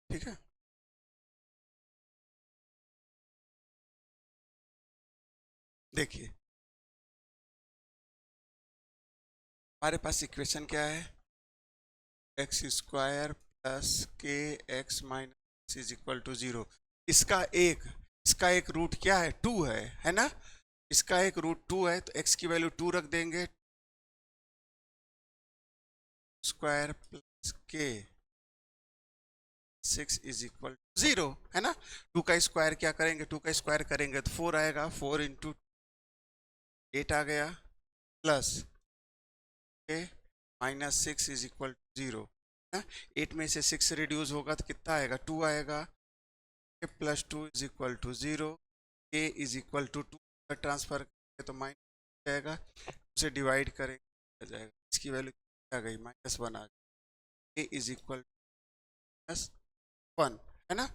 ठीक है, देखिए हमारे पास इक्वेशन क्या है, x square plus k x minus is equal to 0। इसका एक रूट क्या है, 2 है ना। इसका एक रूट 2 है तो x की वैल्यू 2 रख देंगे, स्क्वायर प्लस के 6 इज इक्वल टू 0, है ना। 2 का स्क्वायर क्या करेंगे, 2 का स्क्वायर करेंगे तो 4 आएगा, 4 इंटू 8 आ गया, प्लस के माइनस 6 इज इक्वल टू 0, है। 8 में से 6 रिड्यूस होगा तो कितना आएगा, 2 आएगा, प्लस 2 इज इक्वल टू 0, के इज इक्वल टू 2 का ट्रांसफर करेंगे तो माइनस आएगा, उसे डिवाइड करेंगे आ जाएगा, इसकी वैल्यू आ गई -1 आ गई, के इज इक्वल -1, है ना,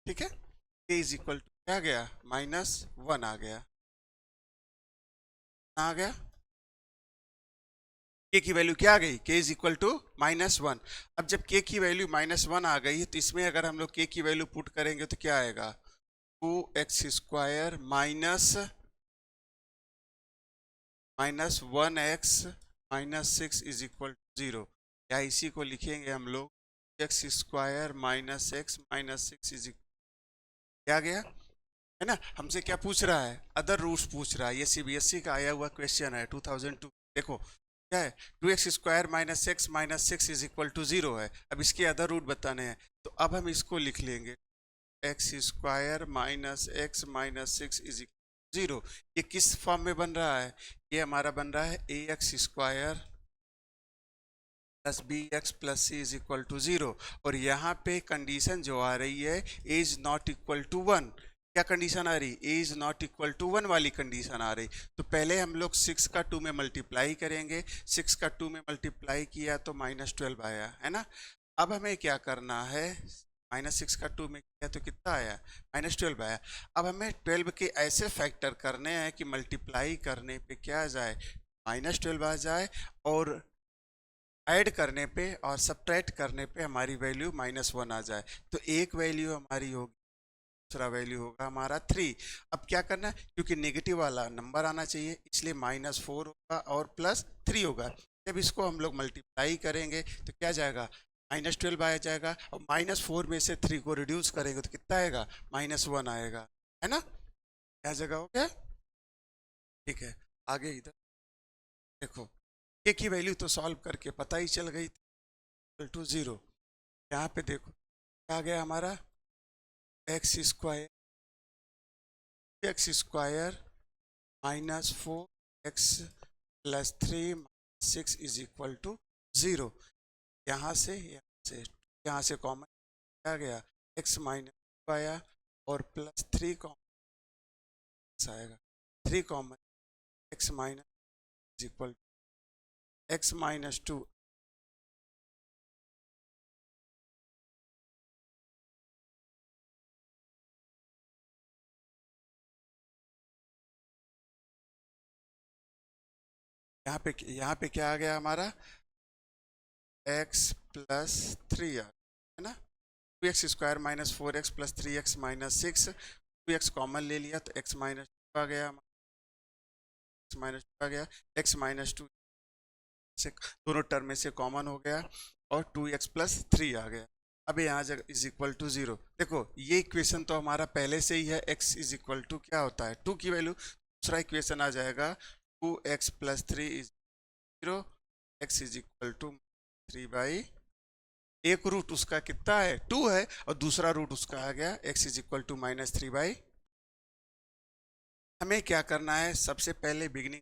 ठीक है। के इज इक्वल टू क्या गया, -1 आ गया, आ गया, के की वैल्यू क्या आ गई, के इज इक्वल टू -1। अब जब के की वैल्यू -1 आ गई है तो इसमें अगर हम लोग के की वैल्यू पुट करेंगे तो क्या आएगा, 2x² minus 1x -6 is equal to 0, या इसी को लिखेंगे हम लोग, x² -x -6 इज क्या गया, है ना। हमसे क्या पूछ रहा है, अदर रूट्स पूछ रहा है, ये सीबीएसई का आया हुआ क्वेश्चन है 2002। देखो क्या है, 2x² -x -6 is equal to 0 है, अब इसके अदर रूट बताने हैं, तो अब हम इसको लिख लेंगे, x² -x -6 is equal to 0। ये किस फॉर्म में बन रहा है, ये हमारा बन रहा है ax² plus B x plus C is equal to 0, और यहाँ पे कंडीशन जो आ रही है a is not equal to 1, क्या कंडीशन आ रही, a is not equal to 1 वाली कंडीशन आ रही। तो पहले हम लोग 6 का 2 में मल्टीप्लाई करेंगे, 6 का 2 में मल्टीप्लाई किया तो -12 आया, है ना। अब हमें क्या करना है, -6 का 2 में किया तो कितना आया, -12 आया। अब हमें 12 के ऐसे फैक्टर करने हैं कि मल्टीप्लाई करने पे क्या आ जाए, -12 आ जाए, और ऐड करने पे और सब्ट्रैक्ट करने पे हमारी वैल्यू -1 आ जाए। तो एक वैल्यू हमारी होगी, दूसरा वैल्यू होगा हमारा 3। अब क्या करना है, क्योंकि नेगेटिव वाला नंबर आना चाहिए इसलिए -4 होगा और +3 होगा। जब इसको हम लोग मल्टीप्लाई करेंगे तो क्या जाएगा, -12 आ जाएगा, और -4 में से 3 को रिड्यूस करेंगे तो कितना आएगा, -1 आएगा, है ना। क्या जगह हो गया, ठीक है। आगे इधर देखो, के की वैल्यू तो सॉल्व करके पता ही चल गई, इक्वल टू 0। यहाँ पे देखो क्या आ गया हमारा, x² -4x + 3 6 is equal to 0। यहाँ से कॉमन आ गया, x -2 आया और +3 कॉमन आएगा, 3 common, x minus is equal x -2, यहाँ पे क्या आ गया हमारा, x + 3 है ना, 2x² -4x + 3x -6, 2x common ले लिया तो x -2 आ गया, -2 आ गया, x -2 से दोनों टर्म में से कॉमन हो गया और 2x + 3 आ गया। अब यहाँ जगह इज इक्वल टू 0, देखो ये इक्वेशन तो हमारा पहले से ही है, x इज इक्वल टू क्या होता है 2 की वैल्यू, दूसरा इक्वेशन आ जाएगा 2x + 3 is 0, x is equal to 3/, एक रूट उसका कितना है 2 है और दूसरा रूट उसका आ गया x इज इक्वल टू -3/। हमें क्या करना है, सबसे पहले बिगिनिंग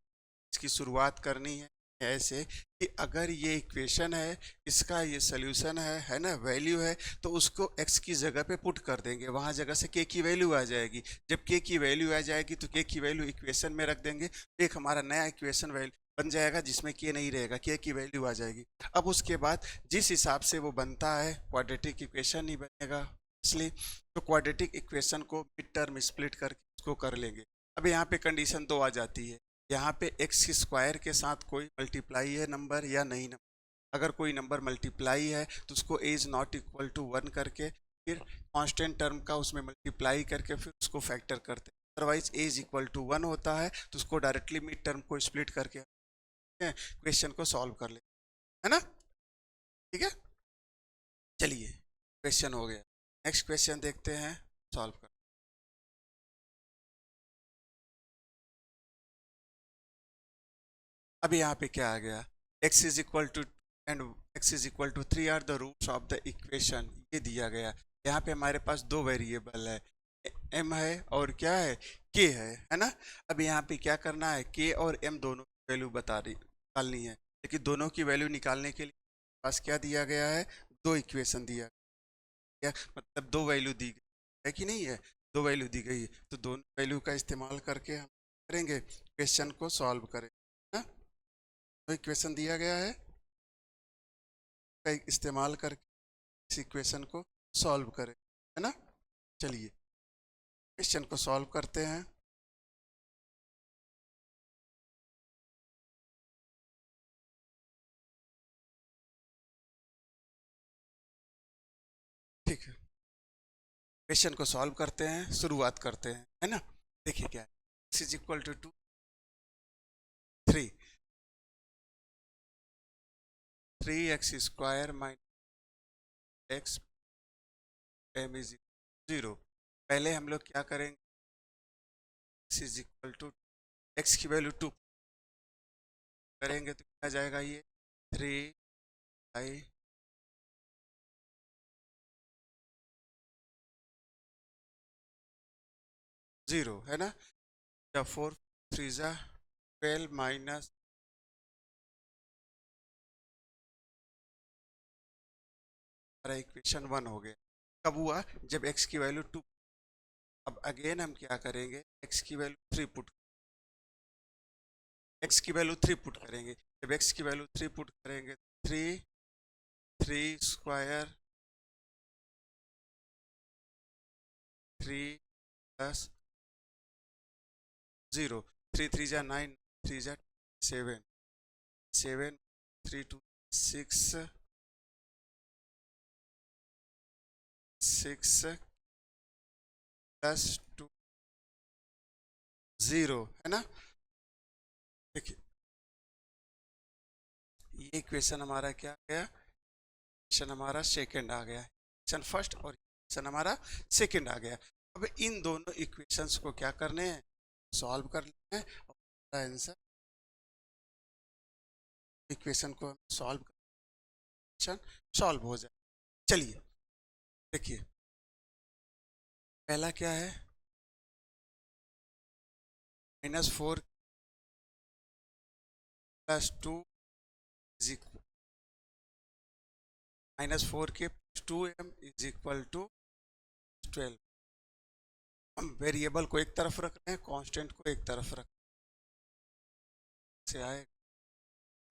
इसकी शुरुआत करनी है ऐसे कि अगर ये इक्वेशन है, इसका ये सोल्यूशन है ना, वैल्यू है, तो उसको x की जगह पे पुट कर देंगे, वहाँ जगह से k की वैल्यू आ जाएगी। जब k की वैल्यू आ जाएगी तो k की वैल्यू इक्वेशन में रख देंगे, एक हमारा नया इक्वेशन वैल्यू बन जाएगा जिसमें k नहीं रहेगा, k की वैल्यू आ जाएगी। अब उसके बाद जिस हिसाब से वो बनता है क्वाड्रेटिक इक्वेशन ही बनेगा, इसलिए तो क्वाड्रेटिक इक्वेशन को मिड टर्म स्प्लिट करके उसको कर लेंगे। अब यहाँ पे कंडीशन तो आ जाती है, यहाँ पे x² के साथ कोई मल्टीप्लाई है नंबर या नहीं नंबर, अगर कोई नंबर मल्टीप्लाई है तो उसको a is not equal to 1 करके फिर कांस्टेंट टर्म का उसमें मल्टीप्लाई करके फिर उसको फैक्टर करते हैं, otherwise a is equal to 1 होता है तो उसको डायरेक्टली मिड टर्म को स्प्लिट करके क्वेश्चन को सॉल्व कर ले, है ना, ठीक है। चलिए क्वेश्चन हो गया, नेक्स्ट क्वेश्चन देखते हैं, सॉल्व कर। अब यहाँ पे क्या आ गया, x is equal to and x is equal to 3 are the roots of the equation, ये दिया गया। यहाँ पे हमारे पास दो वेरिएबल है, m है और क्या है, k है ना। अब यहाँ पे क्या करना है, k और m दोनों की वैल्यू निकालनी है, लेकिन दोनों की वैल्यू निकालने के लिए पास क्या दिया गया है, दो इक्वेशन दिया गया, मतलब दो वैल्यू दी गई है कि नहीं है, दो वैल्यू दी गई है, तो दोनों वैल्यू का इस्तेमाल करके हम करेंगे, क्वेश्चन को सॉल्व करेंगे ना। तो इक्वेशन दिया गया है, का इस्तेमाल करके इस इक्वेशन को सॉल्व करें, है ना। चलिए क्वेश्चन को सॉल्व करते हैं। ठीक है, क्वेश्चन को सॉल्व करते हैं, शुरुआत करते हैं, है ना। देखिए क्या है, x is equal to 3, 3x square minus x m is 0। पहले हम लोग क्या करेंगे, x is equal to x की वैल्यू 2 करेंगे तो क्या जाएगा, ये 3 i 0 है ना। या 4 3 जा 12 माइनस हमारा इक्वेशन 1 हो गया। कब हुआ, जब x की वैल्यू 2। अब अगेन हम क्या करेंगे, x की वैल्यू 3 पुट, x की वैल्यू 3 पुट करेंगे। जब x की वैल्यू 3 पुट करेंगे, 3 3 स्क्वायर 3 प्लस 0, 3 3 जा 9, 3 जा 7, 7 3 2 6 6 प्लस 2 0, है ना। देखिए ये इक्वेशन हमारा क्या गया, इक्वेशन हमारा सेकंड आ गया, इक्वेशन फर्स्ट और इक्वेशन हमारा सेकंड आ गया। अब इन दोनों इक्वेशंस को क्या करने हैं, सॉल्व करना है, और आंसर इक्वेशन को सॉल्व कर सॉल्व हो जाए। चलिए देखिए, पहला क्या है, -4 प्लस 2 इज इक्वल, -4 के 2m इज इक्वल टू 12। हम वेरिएबल को एक तरफ रख रहे हैं, कांस्टेंट को एक तरफ रख से आए,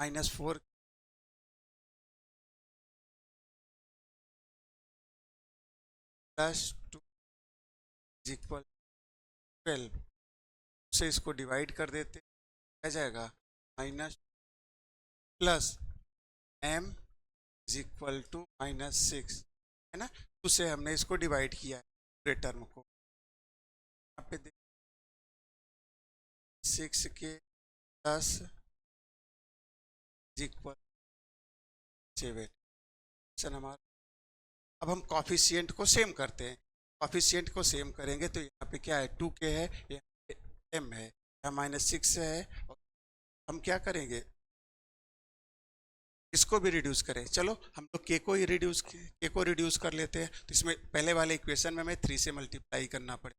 -4 प्लस 2 इज इक्वल 12 से इसको डिवाइड कर देते, आ जाएगा minus plus m is equal to -6, है ना। उससे हमने इसको डिवाइड किया है पूरे टर्म को, यहाँ पे 6 के प्लस इज इक्वल 7 हमारा। अब हम कॉफिशिएंट को सेम करते हैं, कॉफिशिएंट को सेम करेंगे तो यहाँ पे क्या है, 2k है, यहाँ पे m है, यहाँ -6 है, और हम क्या करेंगे, इसको भी रिड्यूस करें। चलो हम लोग के को रिड्यूस कर लेते हैं, तो इसमें पहले वाले इक्वेशन में हमें 3 से मल्टीप्लाई करना पड़े।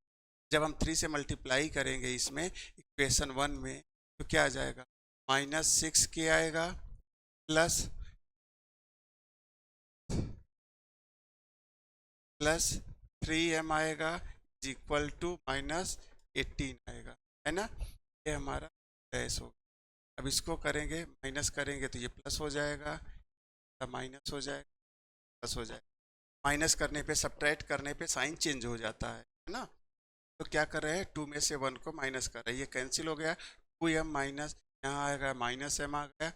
जब हम 3 से मल्टीप्लाई करेंगे इसमें इक्वेशन 1 में, तो क्या आ जाएगा, -6k आएगा प्लस 3m आएगा इज इक्वल टू -18 आएगा, है ना। ये हमारा डैश होगा। अब इसको करेंगे, माइनस करेंगे तो ये प्लस हो जाएगा, माइनस हो जाएगा, प्लस हो जाएगा। माइनस करने पे, सब्ट्रैक्ट करने पे साइन चेंज हो जाता है ना। तो क्या कर रहे हैं, 2 में से 1 को माइनस कर रहे हैं, ये कैंसिल हो गया, 2m माइनस यहाँ आएगा -m आ गया,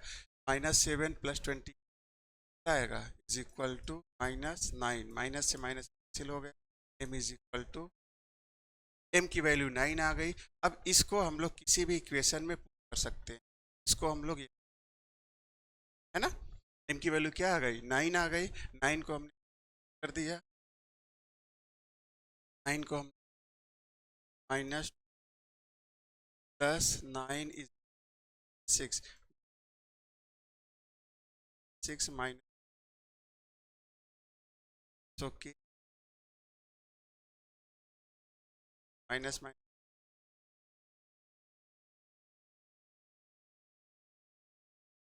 -7 प्लस 20 आएगा इज इक्वल टू -9, माइनस से माइनस कैंसिल हो गया, m is equal to, m की वैल्यू 9 आ गई। अब इसको हम लोग किसी भी इक्वेशन में पुट कर सकते हैं, इसको हम लोग, है ना, m की वैल्यू क्या आ गई, 9 आ गई, 9 को हमने कर दिया, 9 को हम minus plus 9 is 6, 6 minus, okay, minus minus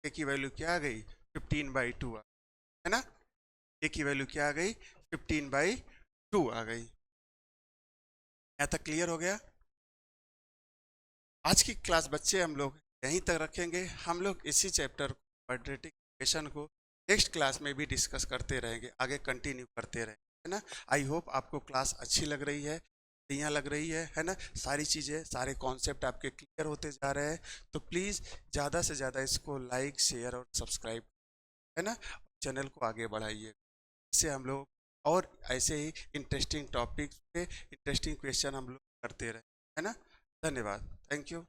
A की वैल्यू क्या आ गई 15/2 है ना। ए की वैल्यू क्या आ गई 15/2 आ गई। यहाँ तक क्लियर हो गया। आज की क्लास बच्चे हम लोग यहीं तक रखेंगे। हम लोग इसी चैप्टर क्वाड्रेटिक इक्वेशन को नेक्स्ट क्लास में भी डिस्कस करते रहेंगे, आगे कंटिन्यू करते रहेंगे, है ना। आई होप आपको क्लास अच्छी लग रही है, बढ़िया लग रही है ना। सारी चीज़ें, सारे कॉन्सेप्ट आपके क्लियर होते जा रहे हैं। तो प्लीज़ ज़्यादा से ज़्यादा इसको लाइक, शेयर और सब्सक्राइब, है ना, चैनल को आगे बढ़ाइए। इससे हम लोग और ऐसे ही इंटरेस्टिंग टॉपिक्स पे इंटरेस्टिंग क्वेश्चन हम लोग करते रहे, है ना। धन्यवाद, थैंक यू।